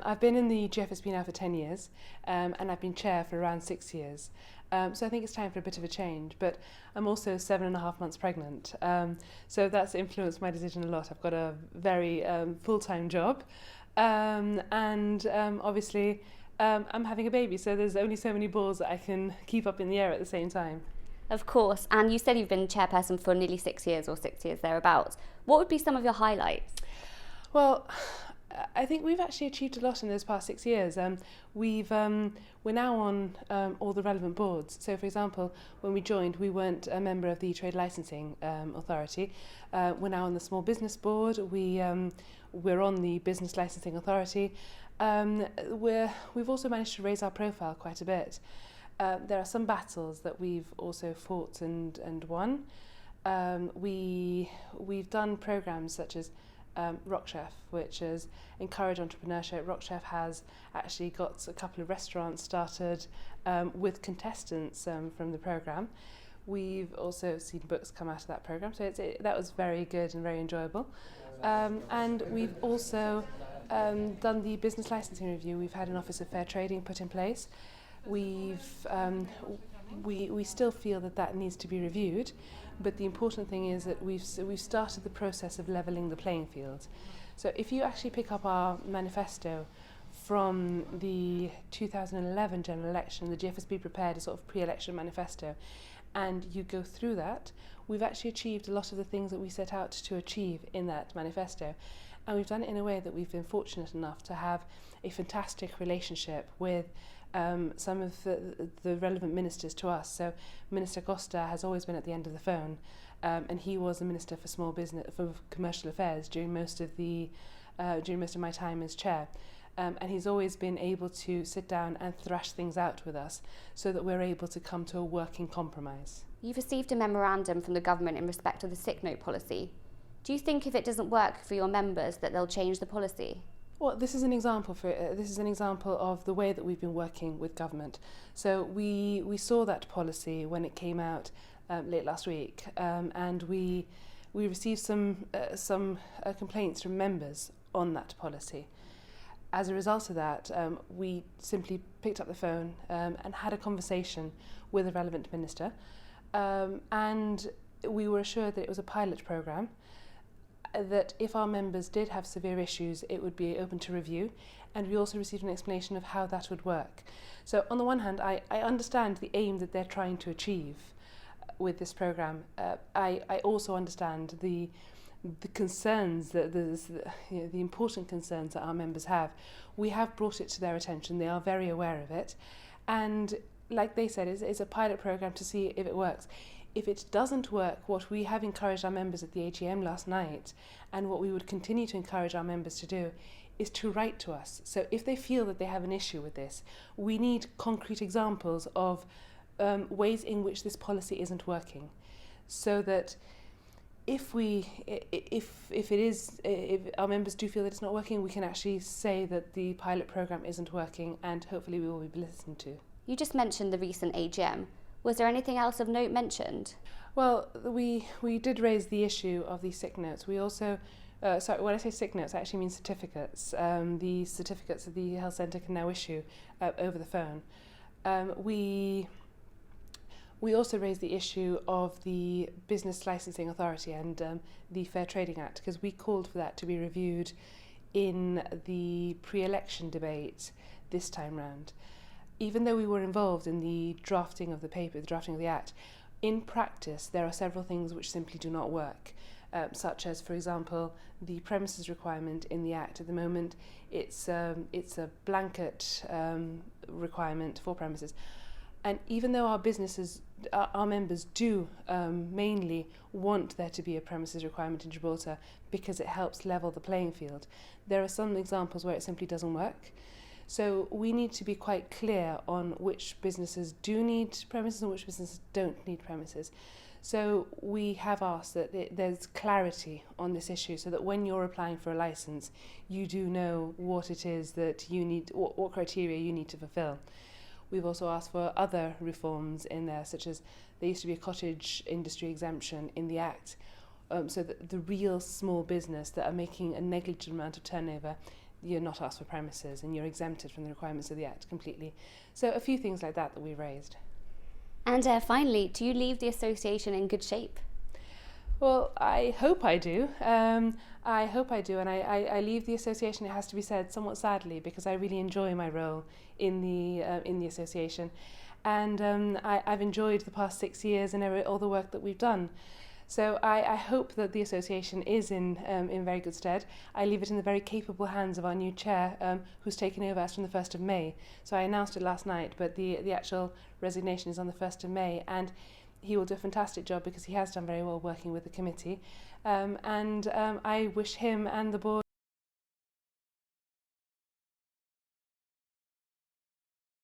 I've been in the GFSB now for 10 years, and I've been chair for around 6 years. So I think it's time for a bit of a change, but I'm also 7.5 months pregnant. So that's influenced my decision a lot. I've got a very full-time job, and obviously I'm having a baby, so there's only so many balls that I can keep up in the air at the same time. Of course, and you said you've been chairperson for nearly 6 years, or 6 years thereabouts. What would be some of your highlights? Well, I think we've actually achieved a lot in those past 6 years. We're now on all the relevant boards. So, for example, when we joined, we weren't a member of the Trade Licensing Authority. We're now on the Small Business Board. We're on the Business Licensing Authority. We've also managed to raise our profile quite a bit. There are some battles that we've also fought and won. We've done programs such as Rock Chef, which has encouraged entrepreneurship. Rock Chef has actually got a couple of restaurants started with contestants from the programme. We've also seen books come out of that programme, so that was very good and very enjoyable. And we've also done the business licensing review. We've had an Office of Fair Trading put in place. We still feel that needs to be reviewed, but the important thing is that we've started the process of levelling the playing field. So if you actually pick up our manifesto from the 2011 general election, the GFSB prepared a sort of pre-election manifesto, and you go through that, we've actually achieved a lot of the things that we set out to achieve in that manifesto. And we've done it in a way that we've been fortunate enough to have a fantastic relationship with some of the relevant ministers to us. So Minister Costa has always been at the end of the phone, and he was the Minister for Small Business, for Commercial Affairs during most of my time as chair. And he's always been able to sit down and thrash things out with us so that we're able to come to a working compromise. You've received a memorandum from the government in respect of the sick note policy. Do you think if it doesn't work for your members that they'll change the policy? Well, this is an example of the way that we've been working with government. So we saw that policy when it came out late last week, and we received some complaints from members on that policy. As a result of that, we simply picked up the phone and had a conversation with the relevant minister, and we were assured that it was a pilot programme, that if our members did have severe issues, it would be open to review, and we also received an explanation of how that would work. So on the one hand, I understand the aim that they're trying to achieve with this programme. I also understand the concerns, the important concerns that our members have. We have brought it to their attention. They are very aware of it, and like they said, it's a pilot programme to see if it works. If it doesn't work, what we have encouraged our members at the AGM last night, and what we would continue to encourage our members to do, is to write to us. So if they feel that they have an issue with this, we need concrete examples of ways in which this policy isn't working, so that if our members do feel that it's not working, we can actually say that the pilot programme isn't working, and hopefully we will be listened to. You just mentioned the recent AGM. Was there anything else of note mentioned? Well, we did raise the issue of the sick notes. We also, when I say sick notes, I actually mean certificates. The certificates that the health centre can now issue over the phone. We also raised the issue of the Business Licensing Authority and the Fair Trading Act, because we called for that to be reviewed in the pre-election debate this time round. Even though we were involved in the drafting of the paper, the drafting of the Act, in practice there are several things which simply do not work, such as, for example, the premises requirement in the Act. At the moment, it's a blanket requirement for premises. And even though our members do mainly want there to be a premises requirement in Gibraltar because it helps level the playing field, there are some examples where it simply doesn't work. So we need to be quite clear on which businesses do need premises and which businesses don't need premises. So we have asked that there's clarity on this issue, so that when you're applying for a licence, you do know what it is that you need, what criteria you need to fulfil. We've also asked for other reforms in there, such as there used to be a cottage industry exemption in the Act, so that the real small business that are making a negligible amount of turnover, you're not asked for premises and you're exempted from the requirements of the Act completely. So a few things like that we raised. And finally, do you leave the association in good shape? Well, I hope I do. I hope I do, and I leave the association, it has to be said, somewhat sadly, because I really enjoy my role in the association. And I've enjoyed the past 6 years and all the work that we've done. So I hope that the association is in very good stead. I leave it in the very capable hands of our new chair, who's taken over as from the 1st of May. So I announced it last night, but the actual resignation is on the 1st of May, and he will do a fantastic job because he has done very well working with the committee. I wish him and the board